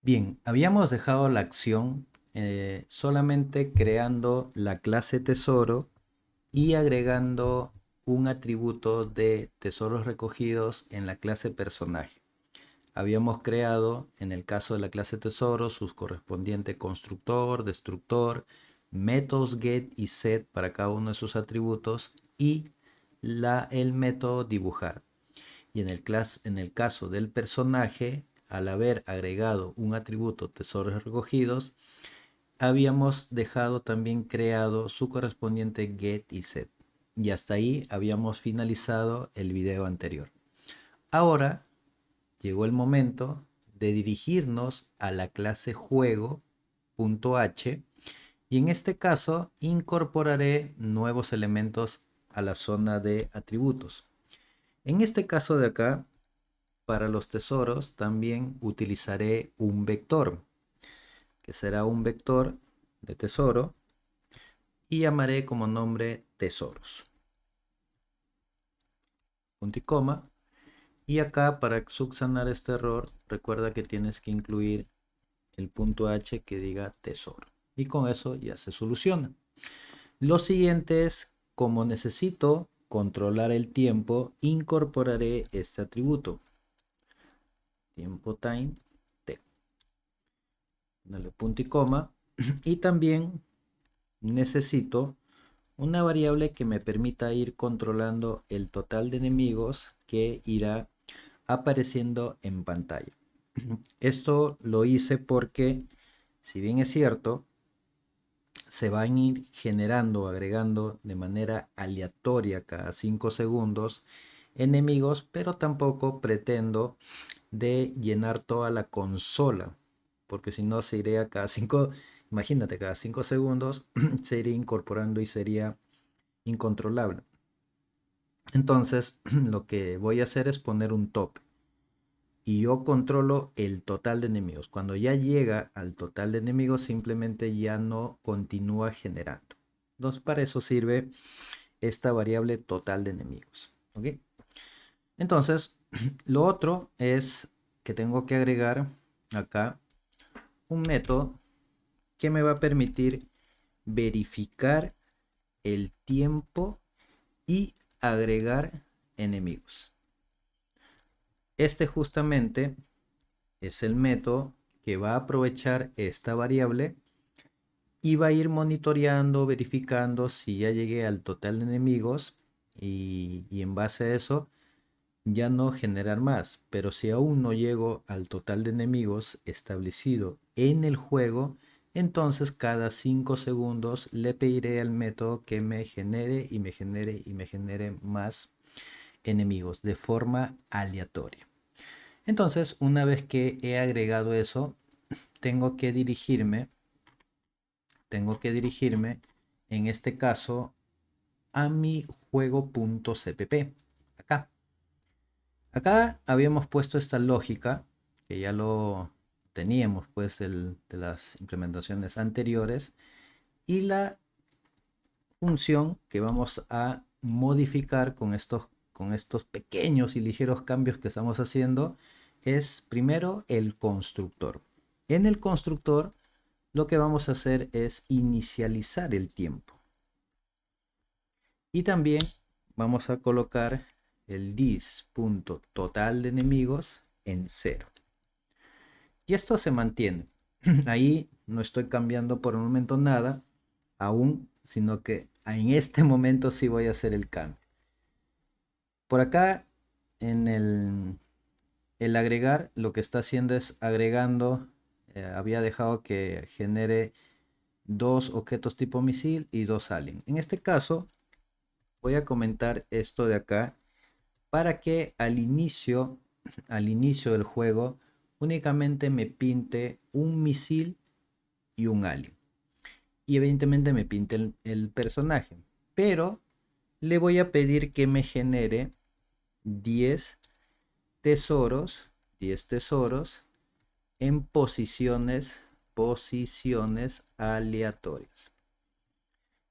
Bien, habíamos dejado la acción solamente creando la clase tesoro y agregando un atributo de tesoros recogidos en la clase personaje. Habíamos creado, en el caso de la clase tesoro, su correspondiente constructor, destructor, métodos get y set para cada uno de sus atributos y el método dibujar. Y en el caso del personaje, al haber agregado un atributo tesoros recogidos, habíamos dejado también creado su correspondiente get y set. Y hasta ahí habíamos finalizado el video anterior. Ahora llegó el momento de dirigirnos a la clase juego.h y en este caso incorporaré nuevos elementos a la zona de atributos. En este caso de acá, para los tesoros también utilizaré un vector, que será un vector de tesoro y llamaré como nombre tesoros. Punto y coma. Y acá para subsanar este error, recuerda que tienes que incluir el punto H que diga tesoro. Y con eso ya se soluciona. Lo siguiente es, como necesito controlar el tiempo, incorporaré este atributo. Tiempo time t. Dale punto y coma. Y también necesito una variable que me permita ir controlando el total de enemigos que irá apareciendo en pantalla. Esto lo hice porque, si bien es cierto, se van a ir generando, agregando de manera aleatoria cada 5 segundos enemigos, pero tampoco pretendo de llenar toda la consola, porque si no se iría cada 5, imagínate, cada 5 segundos se iría incorporando y sería incontrolable. Entonces, lo que voy a hacer es poner un tope y yo controlo el total de enemigos. Cuando ya llega al total de enemigos, simplemente ya no continúa generando. Entonces, para eso sirve esta variable total de enemigos. ¿Ok? Entonces, lo otro es que tengo que agregar acá un método que me va a permitir verificar el tiempo y agregar enemigos. Este justamente es el método que va a aprovechar esta variable y va a ir monitoreando, verificando si ya llegué al total de enemigos y en base a eso ya no generar más. Pero si aún no llego al total de enemigos establecido en el juego, entonces cada 5 segundos le pediré al método que me genere y me genere y me genere más enemigos de forma aleatoria. Entonces, una vez que he agregado eso, tengo que dirigirme, tengo que dirigirme en este caso a mi juego.cpp. Acá. Acá habíamos puesto esta lógica, que ya lo teníamos pues de las implementaciones anteriores, y la función que vamos a modificar con estos pequeños y ligeros cambios que estamos haciendo es primero el constructor. En el constructor lo que vamos a hacer es inicializar el tiempo. Y también vamos a colocar el dis.total de enemigos en 0. Y esto se mantiene. Ahí no estoy cambiando por el momento nada aún, sino que en este momento sí voy a hacer el cambio. Por acá, en el agregar, lo que está haciendo es agregando, había dejado que genere dos objetos tipo misil y dos alien. En este caso, voy a comentar esto de acá para que al inicio del juego, únicamente me pinte un misil y un alien. Y evidentemente me pinte el personaje. Pero le voy a pedir que me genere 10 tesoros, 10 tesoros en posiciones aleatorias.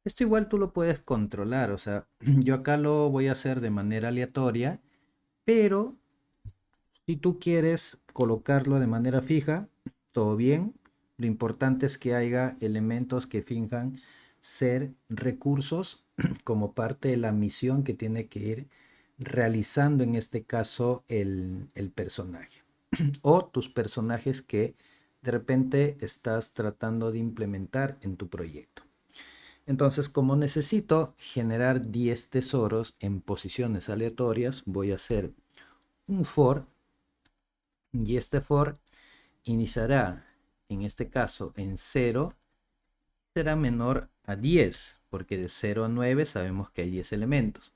Esto igual tú lo puedes controlar, o sea, yo acá lo voy a hacer de manera aleatoria, pero si tú quieres colocarlo de manera fija, todo bien. Lo importante es que haya elementos que finjan ser recursos como parte de la misión que tiene que ir realizando en este caso el personaje o tus personajes que de repente estás tratando de implementar en tu proyecto. Entonces, como necesito generar 10 tesoros en posiciones aleatorias, voy a hacer un for y este for iniciará en este caso en 0, será menor a 10, porque de 0 a 9 sabemos que hay 10 elementos.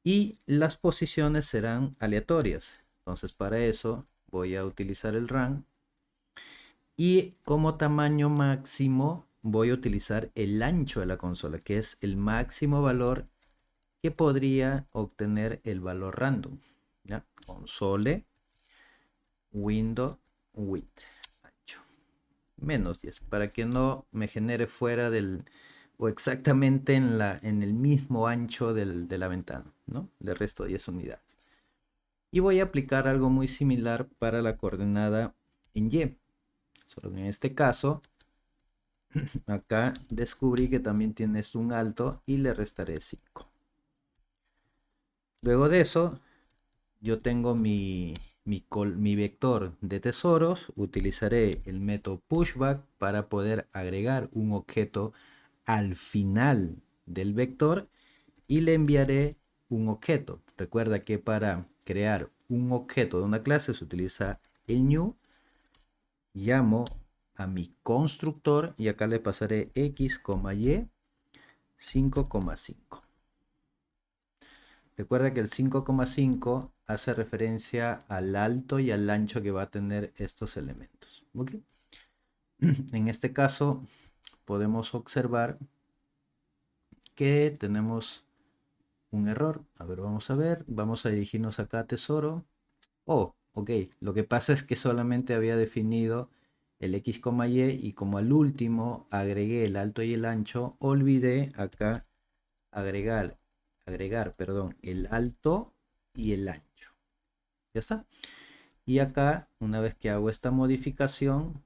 Y las posiciones serán aleatorias. Entonces para eso voy a utilizar el run. Y como tamaño máximo voy a utilizar el ancho de la consola, que es el máximo valor que podría obtener el valor random. ¿Ya? Console window width ancho menos 10 para que no me genere fuera del o exactamente en el mismo ancho de la ventana, ¿no? Le resto 10 unidades. Y voy a aplicar algo muy similar para la coordenada en Y. Solo que en este caso, acá descubrí que también tienes un alto y le restaré 5. Luego de eso, yo tengo mi vector de tesoros. Utilizaré el método pushback para poder agregar un objeto al final del vector y le enviaré un objeto. Recuerda que para crear un objeto de una clase se utiliza el new. Llamo a mi constructor y acá le pasaré x, y 5,5. Recuerda que el 5,5 hace referencia al alto y al ancho que va a tener estos elementos. ¿Okay? En este caso podemos observar que tenemos un error. A ver, vamos a ver. Vamos a dirigirnos acá a tesoro. Oh, ok. Lo que pasa es que solamente había definido el x, y como al último agregué el alto y el ancho, olvidé acá agregar, perdón, el alto y el ancho. Ya está. Y acá, una vez que hago esta modificación,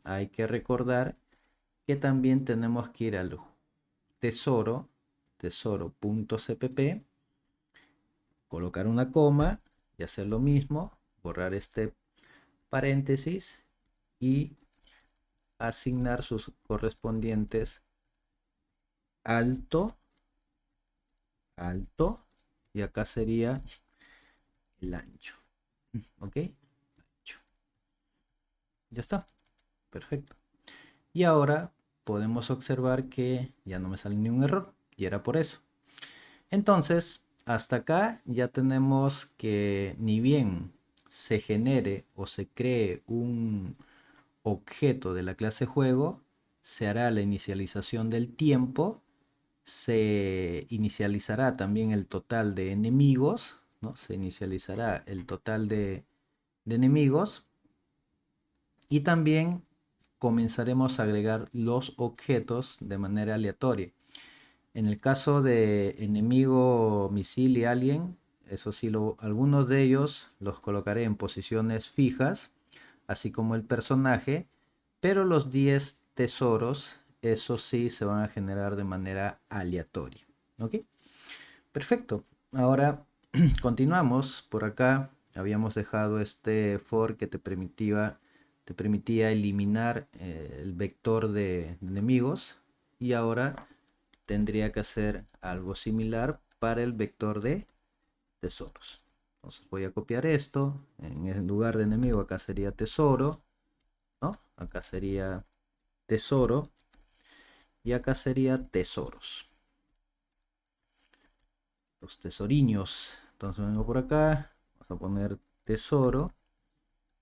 hay que recordar que también tenemos que ir al tesoro, tesoro.cpp, colocar una coma y hacer lo mismo, borrar este paréntesis y asignar sus correspondientes alto, alto, y acá sería el ancho. ¿Ok? Ancho. Ya está. Perfecto. Y ahora podemos observar que ya no me sale ni un error. Y era por eso. Entonces, hasta acá ya tenemos que ni bien se genere o se cree un objeto de la clase juego, se hará la inicialización del tiempo, se inicializará también el total de enemigos, ¿no? Se inicializará el total de enemigos y también comenzaremos a agregar los objetos de manera aleatoria. En el caso de enemigo, misil y alien, eso sí, algunos de ellos los colocaré en posiciones fijas, así como el personaje, pero los 10 tesoros, eso sí, se van a generar de manera aleatoria. ¿Ok? Perfecto. Ahora continuamos. Por acá habíamos dejado este for que te permitía eliminar el vector de enemigos y ahora tendría que hacer algo similar para el vector de tesoros. Entonces voy a copiar esto. En el lugar de enemigo acá sería tesoro, ¿no? Acá sería tesoro y acá sería tesoros. Los tesoriños. Entonces vengo por acá, vamos a poner tesoro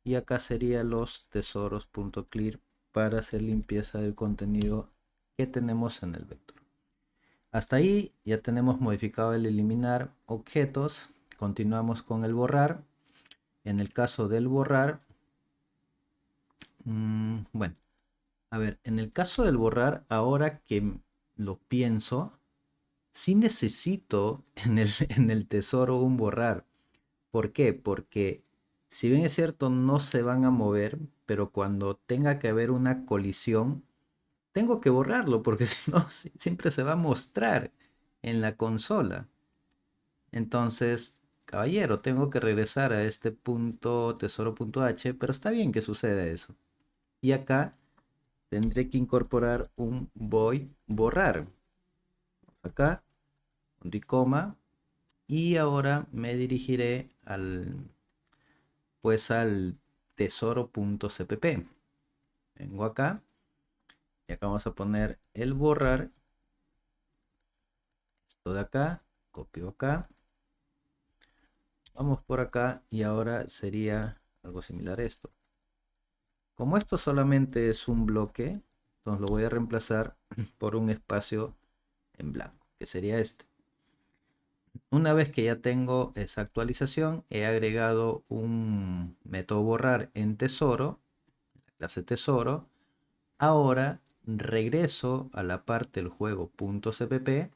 y acá sería los tesoros.clear para hacer limpieza del contenido que tenemos en el vector. Hasta ahí ya tenemos modificado el eliminar objetos. Continuamos con el borrar. En el caso del borrar, bueno, a ver, en el caso del borrar, ahora que lo pienso, sí necesito en el tesoro un borrar. ¿Por qué? Porque si bien es cierto no se van a mover, pero cuando tenga que haber una colisión, tengo que borrarlo porque si no, siempre se va a mostrar en la consola. Entonces, caballero, tengo que regresar a este punto tesoro.h, pero está bien que suceda eso. Y acá tendré que incorporar un void borrar. Acá, punto y coma. Y ahora me dirigiré al tesoro.cpp. Vengo acá y acá vamos a poner el borrar. Esto de acá, copio acá. Vamos por acá y ahora sería algo similar a esto. Como esto solamente es un bloque, entonces lo voy a reemplazar por un espacio en blanco, que sería este. Una vez que ya tengo esa actualización, he agregado un método borrar en tesoro, la clase tesoro. Ahora regreso a la parte del juego .cpp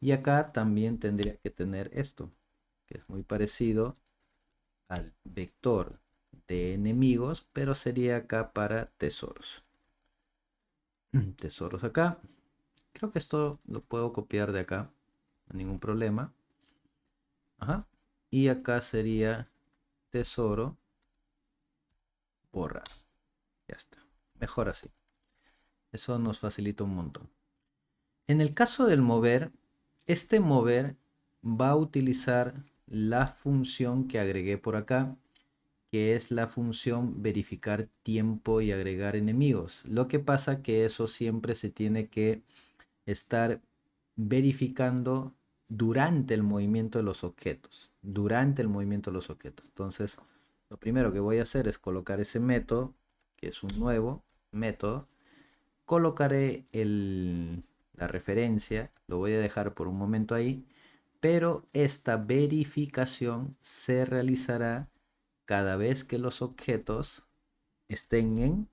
y acá también tendría que tener esto, que es muy parecido al vector de enemigos, pero sería acá para tesoros. Tesoros acá. Creo que esto lo puedo copiar de acá, no hay ningún problema. Ajá. Y acá sería tesoro borrar. Ya está. Mejor así. Eso nos facilita un montón. En el caso del mover, este mover va a utilizar la función que agregué por acá, que es la función verificar tiempo y agregar enemigos. Lo que pasa que eso siempre se tiene que estar verificando durante el movimiento de los objetos. Durante el movimiento de los objetos. Entonces, lo primero que voy a hacer es colocar ese método, que es un nuevo método. Colocaré la referencia, lo voy a dejar por un momento ahí, pero esta verificación se realizará cada vez que los objetos estén en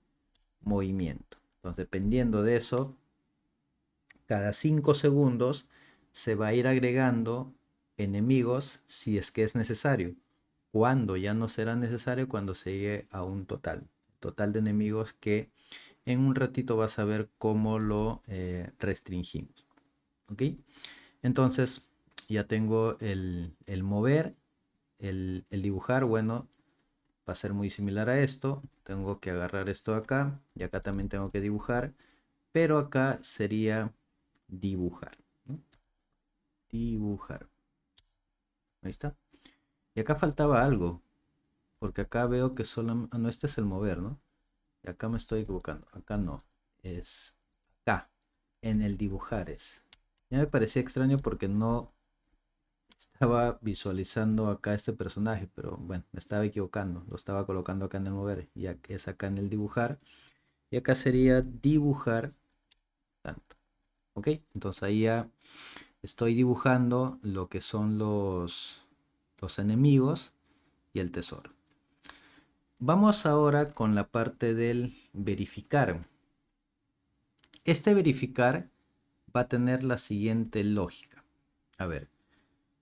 movimiento. Entonces, dependiendo de eso, cada 5 segundos se va a ir agregando enemigos si es que es necesario. Cuando ya no será necesario, cuando se llegue a un total de enemigos que en un ratito vas a ver cómo lo restringimos. ¿Ok? Entonces ya tengo el mover, el dibujar. Bueno, va a ser muy similar a esto. Tengo que agarrar esto acá y acá también tengo que dibujar, pero acá sería dibujar, ¿no? Dibujar. Ahí está. Y acá faltaba algo, porque acá veo que solo... no, este es el mover, ¿no? Y acá me estoy equivocando. Acá no. Es acá. En el dibujar es. Ya me parecía extraño porque no estaba visualizando acá este personaje, pero bueno, me estaba equivocando. Lo estaba colocando acá en el mover. Y es acá en el dibujar. Y acá sería dibujar tanto. ¿Ok? Entonces ahí ya estoy dibujando lo que son los enemigos y el tesoro. Vamos ahora con la parte del verificar. Este verificar va a tener la siguiente lógica. A ver,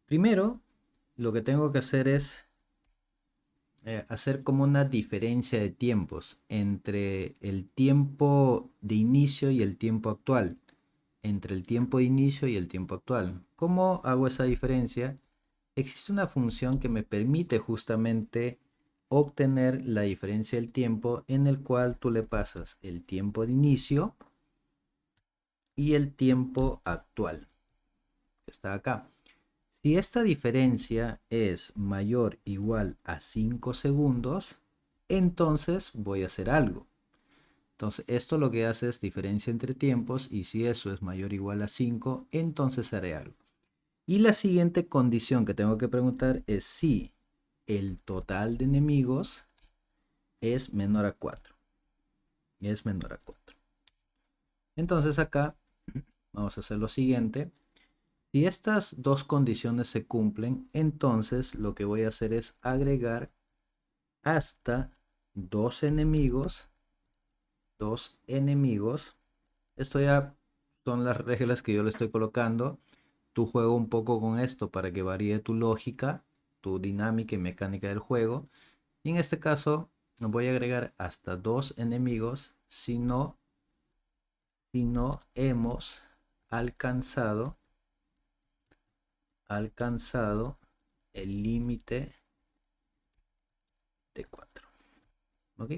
primero lo que tengo que hacer es hacer como una diferencia de tiempos entre el tiempo de inicio y el tiempo actual. Entre el tiempo de inicio y el tiempo actual. ¿Cómo hago esa diferencia? Existe una función que me permite justamente obtener la diferencia del tiempo, en el cual tú le pasas el tiempo de inicio y el tiempo actual, que está acá. Si esta diferencia es mayor o igual a 5 segundos, entonces voy a hacer algo. Entonces esto lo que hace es diferencia entre tiempos, y si eso es mayor o igual a 5, entonces haré algo. Y la siguiente condición que tengo que preguntar es si el total de enemigos es menor a 4. Es menor a 4. Entonces acá vamos a hacer lo siguiente. Si estas dos condiciones se cumplen, entonces lo que voy a hacer es agregar hasta dos enemigos. Dos enemigos. Esto ya son las reglas que yo le estoy colocando. Tú juega un poco con esto para que varíe tu lógica, tu dinámica y mecánica del juego. Y en este caso voy a agregar hasta 2 enemigos si no hemos alcanzado el límite de 4. ¿Ok?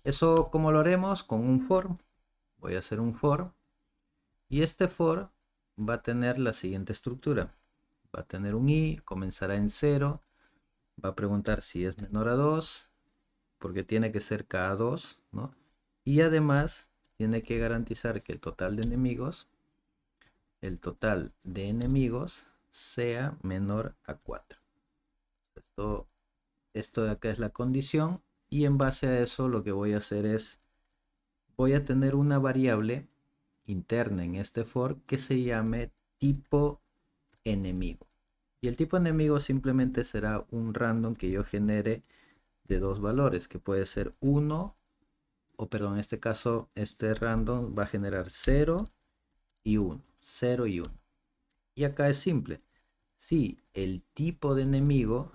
Eso, ¿cómo lo haremos? Con un for. Voy a hacer un for. Y este for va a tener la siguiente estructura. Va a tener un i, comenzará en 0. Va a preguntar si es menor a 2, porque tiene que ser cada 2, ¿no? Y además tiene que garantizar que el total de enemigos sea menor a 4. Esto de acá es la condición, y en base a eso lo que voy a hacer es, voy a tener una variable interna en este for que se llame tipo enemigo. Y el tipo enemigo simplemente será un random que yo genere de dos valores, que puede ser 1, o perdón, en este caso este random va a generar 0 y 1, 0 y 1. Y acá es simple. Si el tipo de enemigo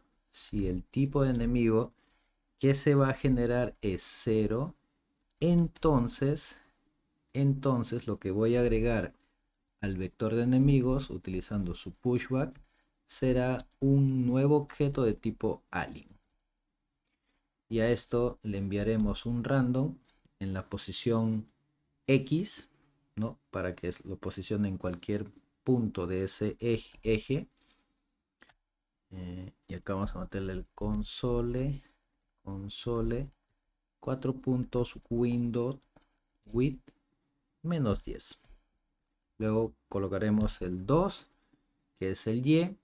que se va a generar es 0, entonces lo que voy a agregar al vector de enemigos utilizando su pushback será un nuevo objeto de tipo alien. Y a esto le enviaremos un random en la posición X, ¿no? Para que lo posicione en cualquier punto de ese eje. Y acá vamos a meterle el console 4 puntos window width -10. Luego colocaremos el 2, que es el y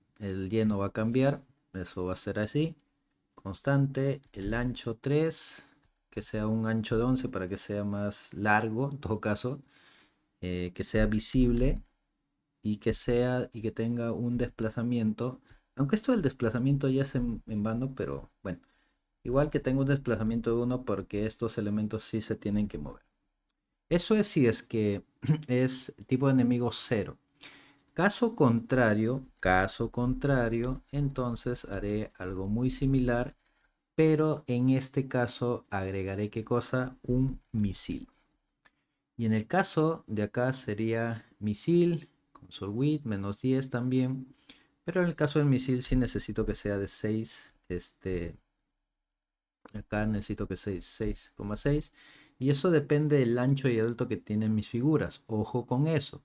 no va a cambiar, eso va a ser así, constante. El ancho 3, que sea un ancho de 11 para que sea más largo, en todo caso, que sea visible y que tenga un desplazamiento, aunque esto del desplazamiento ya es en vano, pero bueno, igual que tenga un desplazamiento de 1 porque estos elementos sí se tienen que mover. Eso es si es que es tipo de enemigo 0. Caso contrario, entonces haré algo muy similar, pero en este caso agregaré, ¿qué cosa? Un misil. Y en el caso de acá sería misil, console width -10 también, pero en el caso del misil sí necesito que sea de 6, acá necesito que sea 6,6, y eso depende del ancho y el alto que tienen mis figuras. Ojo con eso.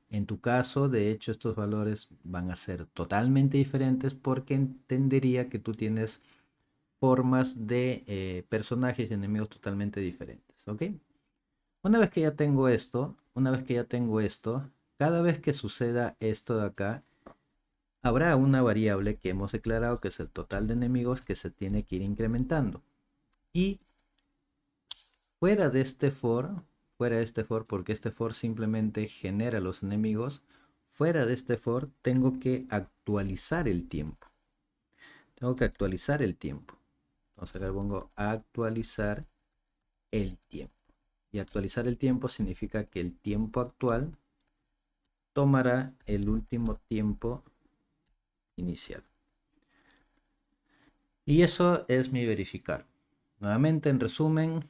En tu caso, de hecho, estos valores van a ser totalmente diferentes porque entendería que tú tienes formas de personajes y enemigos totalmente diferentes, ¿ok? Una vez que ya tengo esto, cada vez que suceda esto de acá, habrá una variable que hemos declarado que es el total de enemigos que se tiene que ir incrementando. Y fuera de este for, porque este for simplemente genera los enemigos, fuera de este for tengo que actualizar el tiempo. Entonces acá pongo actualizar el tiempo. Y actualizar el tiempo significa que el tiempo actual tomará el último tiempo inicial. Y eso es mi verificar. Nuevamente, en resumen,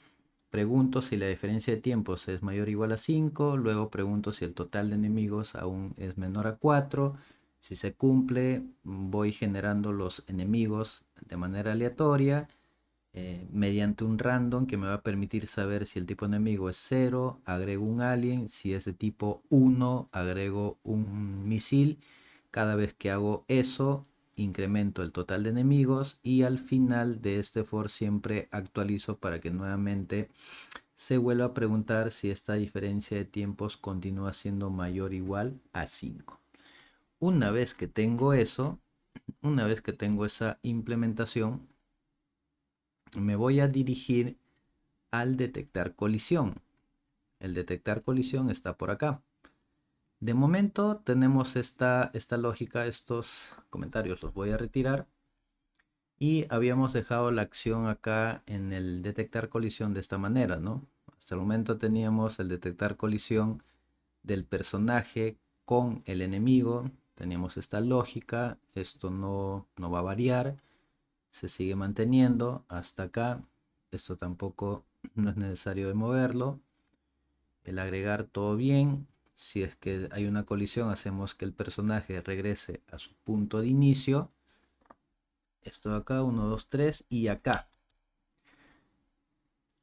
pregunto si la diferencia de tiempos es mayor o igual a 5. Luego pregunto si el total de enemigos aún es menor a 4. Si se cumple, voy generando los enemigos de manera aleatoria. Mediante un random que me va a permitir saber si el tipo de enemigo es 0, agrego un alien. Si es de tipo 1, agrego un misil. Cada vez que hago eso, incremento el total de enemigos, y al final de este for siempre actualizo para que nuevamente se vuelva a preguntar si esta diferencia de tiempos continúa siendo mayor o igual a 5. Una vez que tengo eso, una vez que tengo esa implementación, me voy a dirigir al detectar colisión. El detectar colisión está por acá. De momento tenemos esta lógica. Estos comentarios los voy a retirar. Y habíamos dejado la acción acá en el detectar colisión de esta manera, ¿no? Hasta el momento teníamos el detectar colisión del personaje con el enemigo. Teníamos esta lógica. Esto no va a variar. Se sigue manteniendo hasta acá. Esto tampoco no es necesario de moverlo. El agregar todo bien. Si es que hay una colisión, hacemos que el personaje regrese a su punto de inicio. Esto de acá, 1, 2, 3 y acá.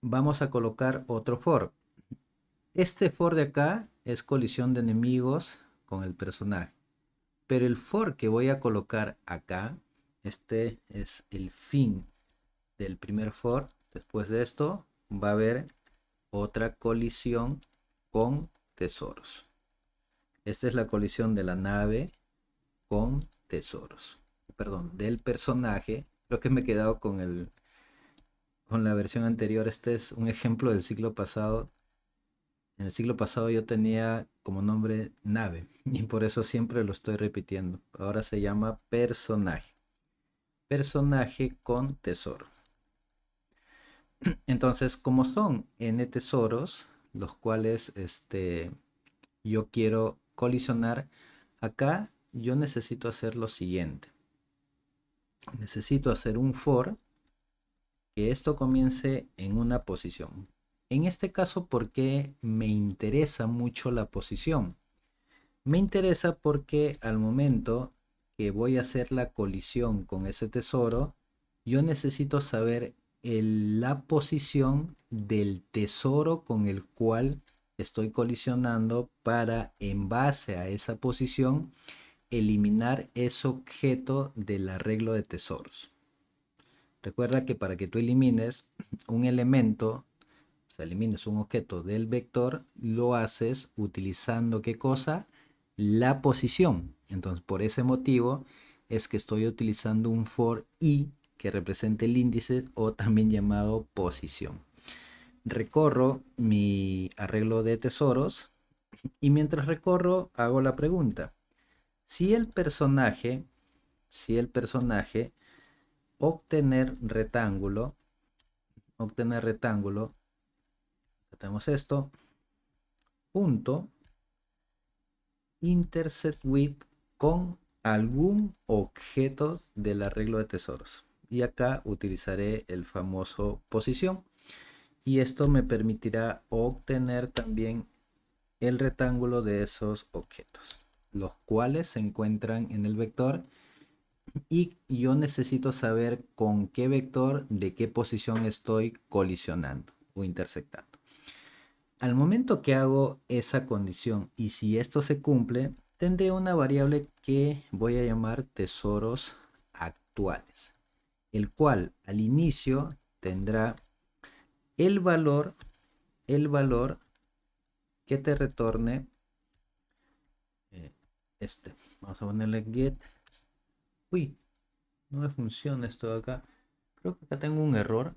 Vamos a colocar otro for. Este for de acá es colisión de enemigos con el personaje. Pero el for que voy a colocar acá, este es el fin del primer for. Después de esto va a haber otra colisión con tesoros. Esta es la colisión de la nave con tesoros. Perdón, del personaje. Creo que me he quedado con la versión anterior. Este es un ejemplo del siglo pasado. En el siglo pasado yo tenía como nombre nave y por eso siempre lo estoy repitiendo. Ahora se llama personaje. Personaje con tesoro. Entonces, como son n tesoros, los cuales yo quiero colisionar, acá yo necesito hacer lo siguiente. Necesito hacer un for que esto comience en una posición. En este caso, ¿por qué me interesa mucho la posición? Me interesa porque al momento que voy a hacer la colisión con ese tesoro, yo necesito saber la posición del tesoro con el cual estoy colisionando para, en base a esa posición, eliminar ese objeto del arreglo de tesoros. Recuerda que para que tú elimines un elemento, o sea, elimines un objeto del vector, lo haces utilizando ¿qué cosa? La posición. Entonces, por ese motivo es que estoy utilizando un for i que represente el índice o también llamado posición. Recorro mi arreglo de tesoros y mientras recorro hago la pregunta. Si el personaje obtener rectángulo, tenemos esto, punto intersect with con algún objeto del arreglo de tesoros. Y acá utilizaré el famoso posición. Y esto me permitirá obtener también el rectángulo de esos objetos, los cuales se encuentran en el vector. Y yo necesito saber con qué vector, de qué posición estoy colisionando o intersectando. Al momento que hago esa condición y si esto se cumple, tendré una variable que voy a llamar tesoros actuales, el cual al inicio tendrá el valor que te retorne Vamos a ponerle get. Uy, no me funciona esto de acá. Creo que acá tengo un error.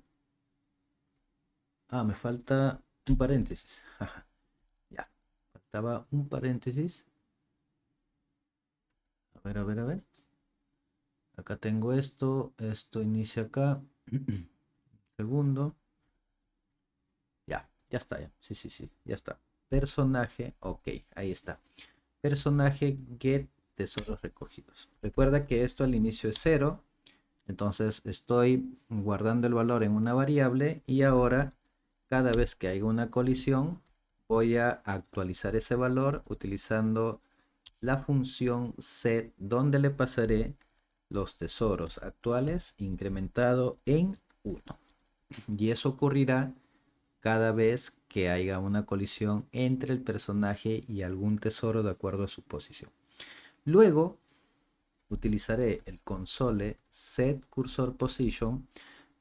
Ah, me falta un paréntesis. Ya, faltaba un paréntesis. A ver. Acá tengo esto inicia acá. Segundo. Ya está, ya. Sí, ya está. Personaje, ok, ahí está. Personaje get tesoros recogidos. Recuerda que esto al inicio es 0. Entonces estoy guardando el valor en una variable y ahora cada vez que haya una colisión voy a actualizar ese valor utilizando la función set donde le pasaré los tesoros actuales incrementado en 1. Y eso ocurrirá cada vez que haya una colisión entre el personaje y algún tesoro de acuerdo a su posición. Luego utilizaré el console set cursor position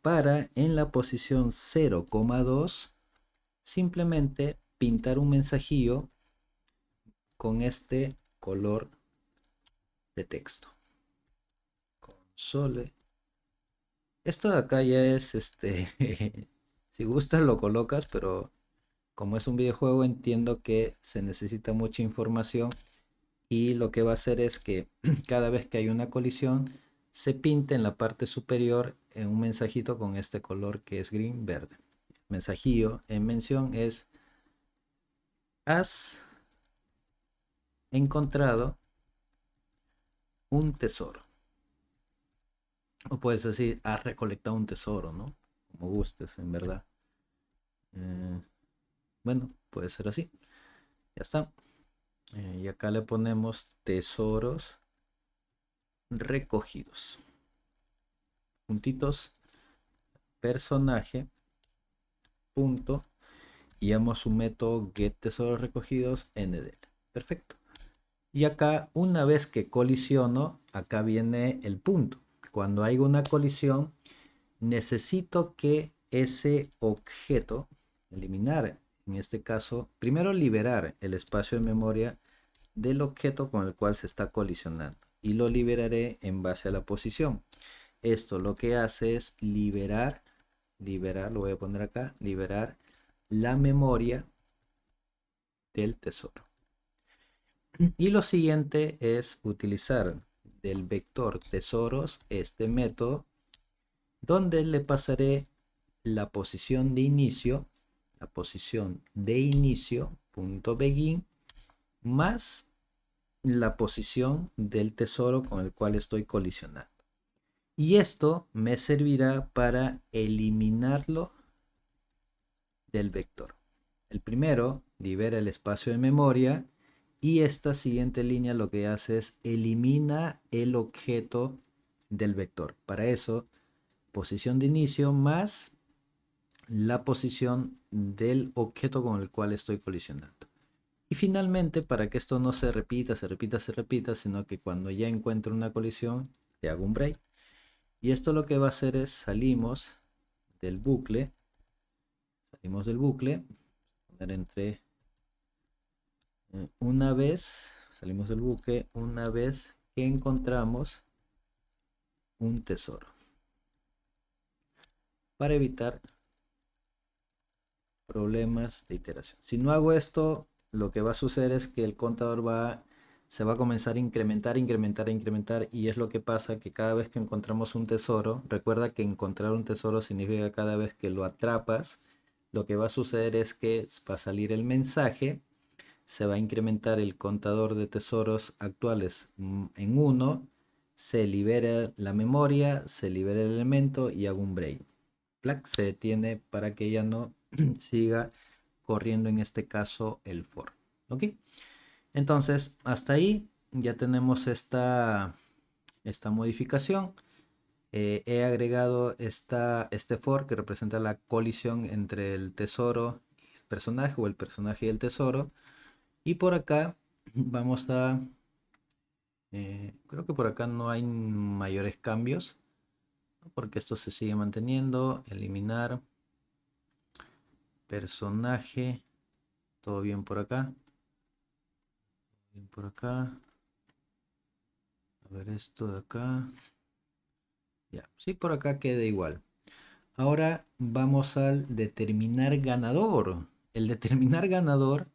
para en la posición 0,2 simplemente pintar un mensajillo con este color de texto. Console. Esto de acá ya es si gustas lo colocas, pero como es un videojuego entiendo que se necesita mucha información y lo que va a hacer es que cada vez que hay una colisión se pinte en la parte superior en un mensajito con este color que es green verde. El mensajillo en mención es: has encontrado un tesoro. O puedes decir: has recolectado un tesoro, ¿no? como gustes, en verdad. Bueno, puede ser así. Ya está. Y acá le ponemos tesoros recogidos. Puntitos, personaje, punto. Y llamo su método get tesoros recogidos ndl. Perfecto. Y acá, una vez que colisiono, acá viene el punto. Cuando hay una colisión, necesito que ese objeto, eliminar, en este caso, primero liberar el espacio de memoria del objeto con el cual se está colisionando. Y lo liberaré en base a la posición. Esto lo que hace es liberar, lo voy a poner acá, liberar la memoria del tesoro. Y lo siguiente es utilizar del vector tesoros este método donde le pasaré la posición de inicio, punto begin más la posición del tesoro con el cual estoy colisionando. Y esto me servirá para eliminarlo del vector. El primero libera el espacio de memoria y esta siguiente línea lo que hace es elimina el objeto del vector. Para eso, posición de inicio más la posición del objeto con el cual estoy colisionando. Y finalmente, para que esto no se repita, sino que cuando ya encuentro una colisión, le hago un break. Y esto lo que va a hacer es salimos del bucle, poner entre una vez, salimos del bucle una vez que encontramos un tesoro. Para evitar problemas de iteración. Si no hago esto, lo que va a suceder es que el contador se va a comenzar a incrementar y es lo que pasa que cada vez que encontramos un tesoro, recuerda que encontrar un tesoro significa cada vez que lo atrapas, lo que va a suceder es que va a salir el mensaje, se va a incrementar el contador de tesoros actuales en 1, se libera la memoria, se libera el elemento y hago un break. Se detiene para que ya no siga corriendo en este caso el for. ¿Ok? Entonces, hasta ahí ya tenemos esta modificación. He agregado este for que representa la colisión entre el tesoro y el personaje o el personaje y el tesoro. Y por acá vamos a... creo que por acá no hay mayores cambios, ¿no? Porque esto se sigue manteniendo. Eliminar personaje. Todo bien por acá. Bien por acá. A ver esto de acá. Ya, sí, por acá queda igual. Ahora vamos al determinar ganador. El determinar ganador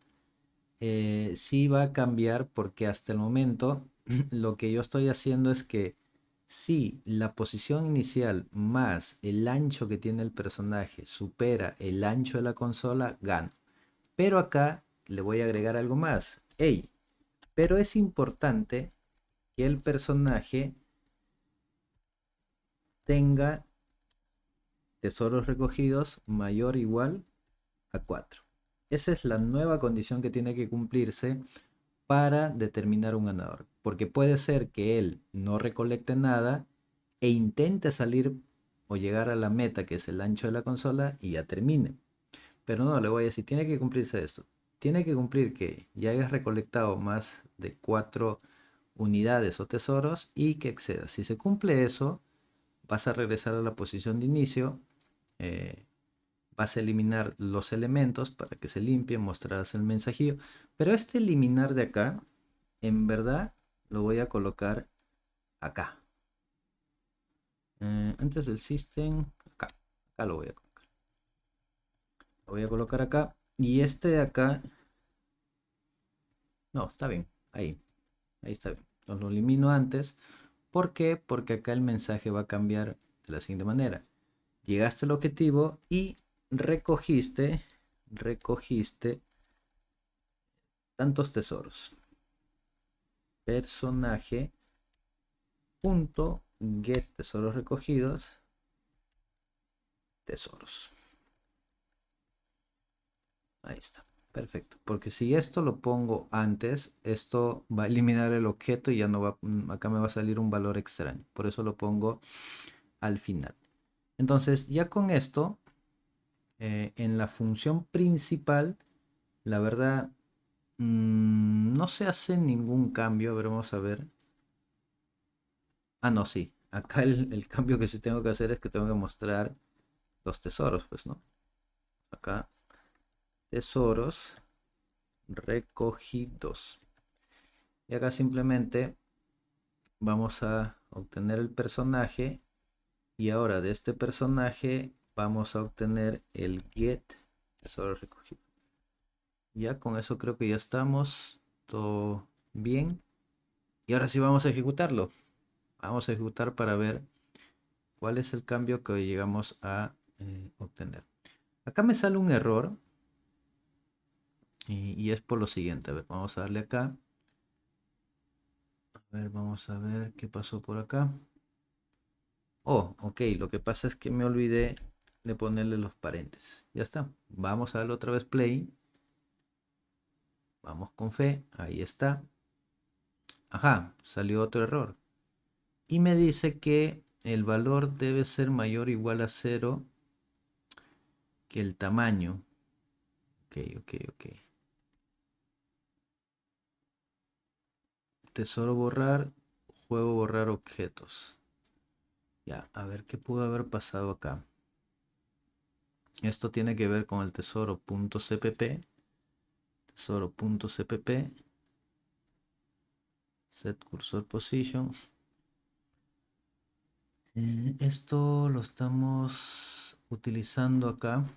sí va a cambiar porque hasta el momento lo que yo estoy haciendo es que si la posición inicial más el ancho que tiene el personaje supera el ancho de la consola, gano. Pero acá le voy a agregar algo más. Hey, pero es importante que el personaje tenga tesoros recogidos mayor o igual a 4. Esa es la nueva condición que tiene que cumplirse para determinar un ganador. Porque puede ser que él no recolecte nada e intente salir o llegar a la meta que es el ancho de la consola y ya termine. Pero no, le voy a decir, tiene que cumplirse esto. Tiene que cumplir que ya hayas recolectado más de 4 unidades o tesoros y que exceda. Si se cumple eso, vas a regresar a la posición de inicio, vas a eliminar los elementos para que se limpie, mostrarás el mensajillo, pero este eliminar de acá, en verdad, lo voy a colocar acá. Antes del system, acá lo voy a colocar. Lo voy a colocar acá, y este de acá, no, está bien, ahí está bien. Entonces lo elimino antes. ¿Por qué? Porque acá el mensaje va a cambiar de la siguiente manera. Llegaste al objetivo y recogiste tantos tesoros. Personaje punto get tesoros recogidos tesoros. Ahí está. Perfecto. Porque si esto lo pongo antes, esto va a eliminar el objeto y ya no va, acá me va a salir un valor extraño. Por eso lo pongo al final. Entonces, ya con esto, en la función principal, la verdad, no se hace ningún cambio. A ver, vamos a ver. Ah, no, sí. Acá el cambio que sí tengo que hacer es que tengo que mostrar los tesoros, pues, ¿no? Acá, tesoros recogidos. Y acá simplemente vamos a obtener el personaje. Y ahora de este personaje vamos a obtener el get tesoro recogido. Ya con eso creo que ya estamos. Todo bien. Y ahora sí vamos a ejecutarlo. Vamos a ejecutar para ver cuál es el cambio que llegamos a obtener. Acá me sale un error. Y es por lo siguiente. A ver, vamos a darle acá. A ver, vamos a ver qué pasó por acá. Oh, ok. Lo que pasa es que me olvidé de ponerle los paréntesis. Ya está. Vamos a darle otra vez play. Vamos con fe. Ahí está. Ajá, salió otro error. Y me dice que el valor debe ser mayor o igual a 0 que el tamaño. Ok, ok, ok. Tesoro borrar. Juego borrar objetos. Ya, a ver qué pudo haber pasado acá. Esto tiene que ver con el tesoro.cpp. Tesoro.cpp. Set cursor position. Esto lo estamos utilizando acá.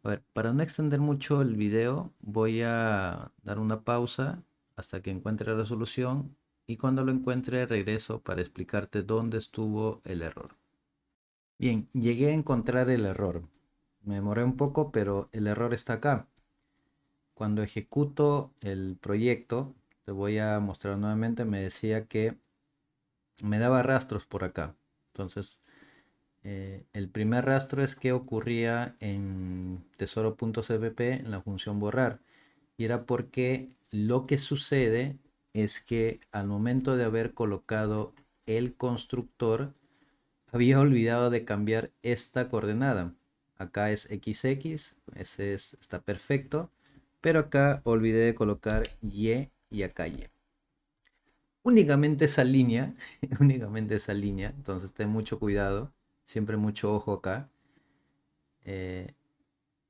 A ver, para no extender mucho el video, voy a dar una pausa hasta que encuentre la resolución y cuando lo encuentre regreso para explicarte dónde estuvo el error. Bien, llegué a encontrar el error. Me demoré un poco, pero el error está acá. Cuando ejecuto el proyecto, te voy a mostrar nuevamente, me decía que me daba rastros por acá. Entonces, el primer rastro es que ocurría en tesoro.cpp en la función borrar. Y era porque lo que sucede es que al momento de haber colocado el constructor, había olvidado de cambiar esta coordenada. Acá es XX, está perfecto. Pero acá olvidé de colocar Y acá Y. Únicamente esa línea, únicamente esa línea, entonces ten mucho cuidado, siempre mucho ojo acá. Eh,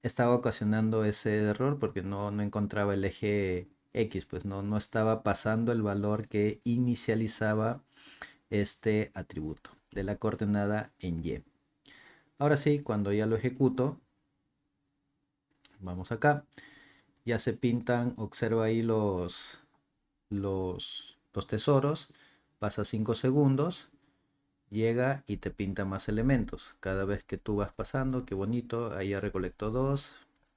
Estaba ocasionando ese error porque no encontraba el eje X, pues no estaba pasando el valor que inicializaba este atributo de la coordenada en Y. Ahora sí, cuando ya lo ejecuto, vamos acá, ya se pintan, observa ahí los tesoros, pasa 5 segundos, llega y te pinta más elementos. Cada vez que tú vas pasando, qué bonito, ahí ya recolectó 2.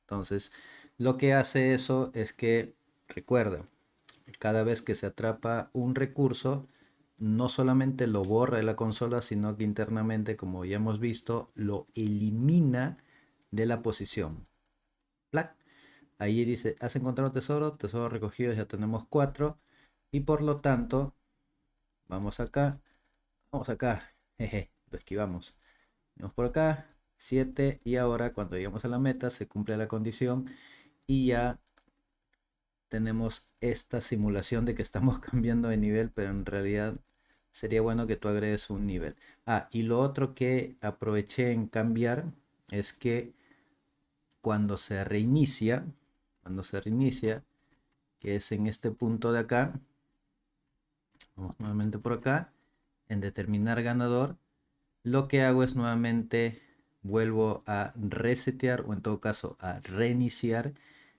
Entonces, lo que hace eso es que, recuerda, cada vez que se atrapa un recurso, no solamente lo borra de la consola, sino que internamente, como ya hemos visto, lo elimina de la posición. ¡Plac! Ahí dice, has encontrado tesoro, tesoro recogido, ya tenemos 4. Y por lo tanto, vamos acá, jeje, lo esquivamos. Vamos por acá, 7. Y ahora cuando llegamos a la meta, se cumple la condición y ya tenemos esta simulación de que estamos cambiando de nivel, pero en realidad sería bueno que tú agregues un nivel. Ah, y lo otro que aproveché en cambiar es que cuando se reinicia, que es en este punto de acá, vamos nuevamente por acá, en determinar ganador, lo que hago es nuevamente vuelvo a resetear o en todo caso a reiniciar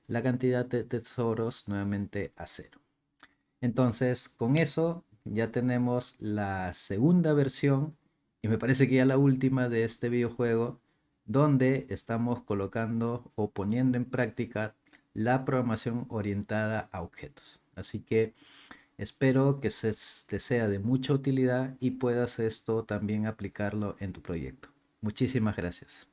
la cantidad de tesoros nuevamente a 0. Entonces, con eso ya tenemos la segunda versión y me parece que ya la última de este videojuego donde estamos colocando o poniendo en práctica la programación orientada a objetos. Así que espero que te sea de mucha utilidad y puedas esto también aplicarlo en tu proyecto. Muchísimas gracias.